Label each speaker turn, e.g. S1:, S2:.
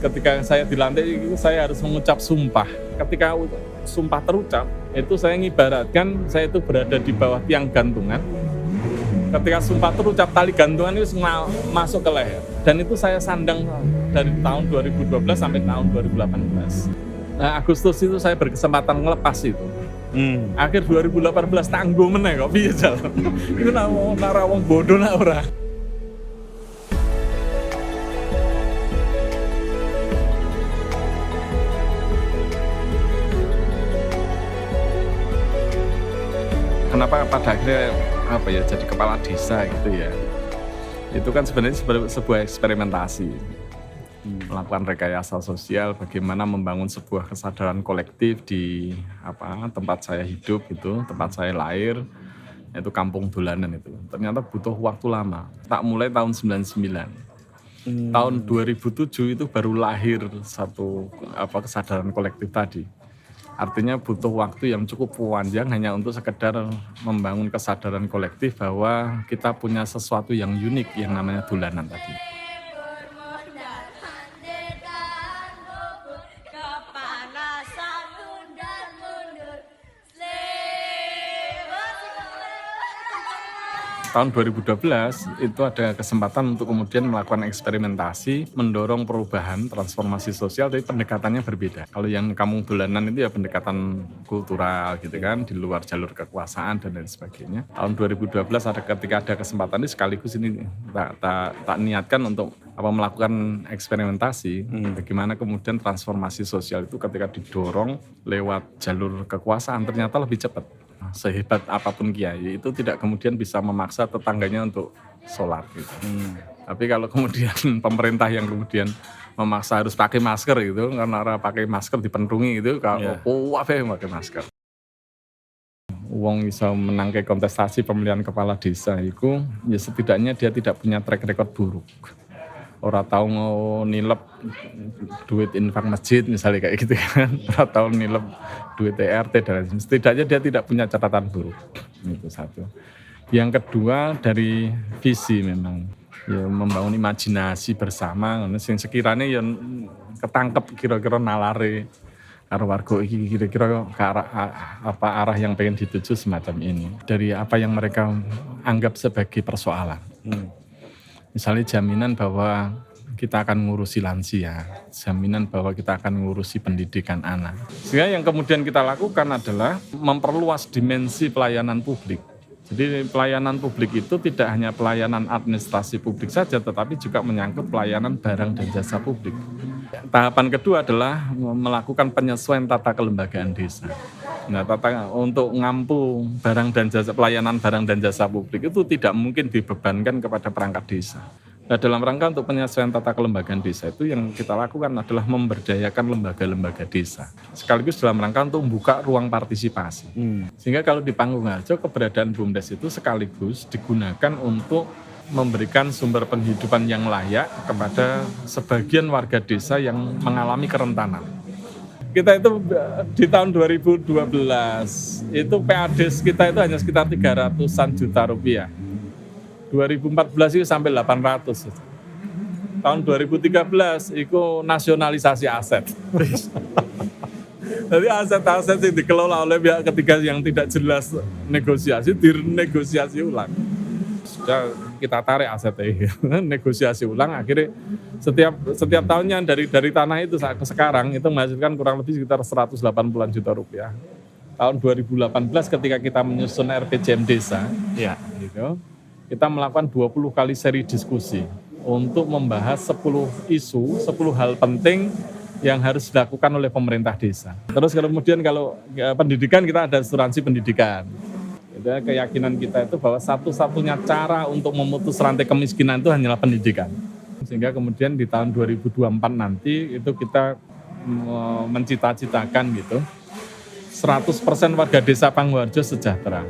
S1: Ketika saya dilantik itu saya harus mengucap sumpah. Ketika sumpah terucap, itu saya ngibaratkan saya itu berada di bawah tiang gantungan. Ketika sumpah terucap, tali gantungan itu masuk ke leher. Dan itu saya sandang dari tahun 2012 sampai tahun 2018. Nah, Agustus itu saya berkesempatan ngelepas itu. Akhir 2018 tangguh meneh kok piye jalan. Iku nara wong bodoh nak ora. Kenapa pada akhirnya jadi kepala desa gitu ya? Itu kan sebenarnya sebuah eksperimentasi. Melakukan rekayasa sosial, bagaimana membangun sebuah kesadaran kolektif di tempat saya hidup itu, tempat saya lahir, yaitu Kampung Dolanan itu. Ternyata butuh waktu lama. Tak mulai tahun 99. Tahun 2007 itu baru lahir satu kesadaran kolektif tadi. Artinya butuh waktu yang cukup panjang hanya untuk sekedar membangun kesadaran kolektif bahwa kita punya sesuatu yang unik yang namanya dolanan tadi. Tahun 2012 itu ada kesempatan untuk kemudian melakukan eksperimentasi, mendorong perubahan, transformasi sosial, tapi pendekatannya berbeda. Kalau yang Kampung Dolanan itu ya pendekatan kultural gitu kan, di luar jalur kekuasaan dan lain sebagainya. Tahun 2012 ketika ada kesempatan ini sekaligus ini tak niatkan untuk melakukan eksperimentasi, bagaimana kemudian transformasi sosial itu ketika didorong lewat jalur kekuasaan ternyata lebih cepat. Sehebat apapun kiai itu tidak kemudian bisa memaksa tetangganya untuk sholat gitu. Tapi kalau kemudian pemerintah yang kemudian memaksa harus pakai masker gitu, karena orang pakai masker dipentungi gitu, kalau pakai masker. Wong bisa menang ke kontestasi pemilihan kepala desa itu, ya setidaknya dia tidak punya track record buruk. Orang tahu nilep duit infak masjid misalnya kayak gitu kan, orang tahu nilep duit TRT dan setidaknya dia tidak punya catatan buruk. Itu satu. Yang kedua dari visi memang ya membangun imajinasi bersama, sing sekiranya yang ketangkep kira-kira nalare karo warga iki kira-kira ke arah yang pengen dituju semacam ini. Dari apa yang mereka anggap sebagai persoalan. Misalnya jaminan bahwa kita akan ngurusi lansia, jaminan bahwa kita akan ngurusi pendidikan anak. Sehingga yang kemudian kita lakukan adalah memperluas dimensi pelayanan publik. Jadi pelayanan publik itu tidak hanya pelayanan administrasi publik saja, tetapi juga menyangkut pelayanan barang dan jasa publik. Tahapan kedua adalah melakukan penyesuaian tata kelembagaan desa. Nah, untuk ngampu barang dan jasa pelayanan barang dan jasa publik itu tidak mungkin dibebankan kepada perangkat desa. Nah, dalam rangka untuk penyesuaian tata kelembagaan desa itu yang kita lakukan adalah memberdayakan lembaga-lembaga desa. Sekaligus dalam rangka untuk membuka ruang partisipasi. Sehingga kalau di Panggung-Harjo keberadaan BUMDes itu sekaligus digunakan untuk memberikan sumber penghidupan yang layak kepada sebagian warga desa yang mengalami kerentanan. Kita itu di tahun 2012 itu PADes kita itu hanya sekitar 300-an juta rupiah. 2014 itu sampai 800. Tahun 2013 itu nasionalisasi aset. Jadi aset-aset yang dikelola oleh pihak ketiga yang tidak jelas negosiasi, dinegosiasi ulang. Sudah kita tarik asetnya, negosiasi ulang, akhirnya setiap tahunnya dari tanah itu ke sekarang itu menghasilkan kurang lebih sekitar 180-an juta rupiah. Tahun 2018 ketika kita menyusun RPJM desa, gitu, kita melakukan 20 kali seri diskusi untuk membahas 10 isu, 10 hal penting yang harus dilakukan oleh pemerintah desa. Terus kemudian kalau pendidikan kita ada asuransi pendidikan. Keyakinan kita itu bahwa satu-satunya cara untuk memutus rantai kemiskinan itu hanyalah pendidikan. Sehingga kemudian di tahun 2024 nanti itu kita mencita-citakan gitu 100% warga desa Panggung-Harjo sejahtera.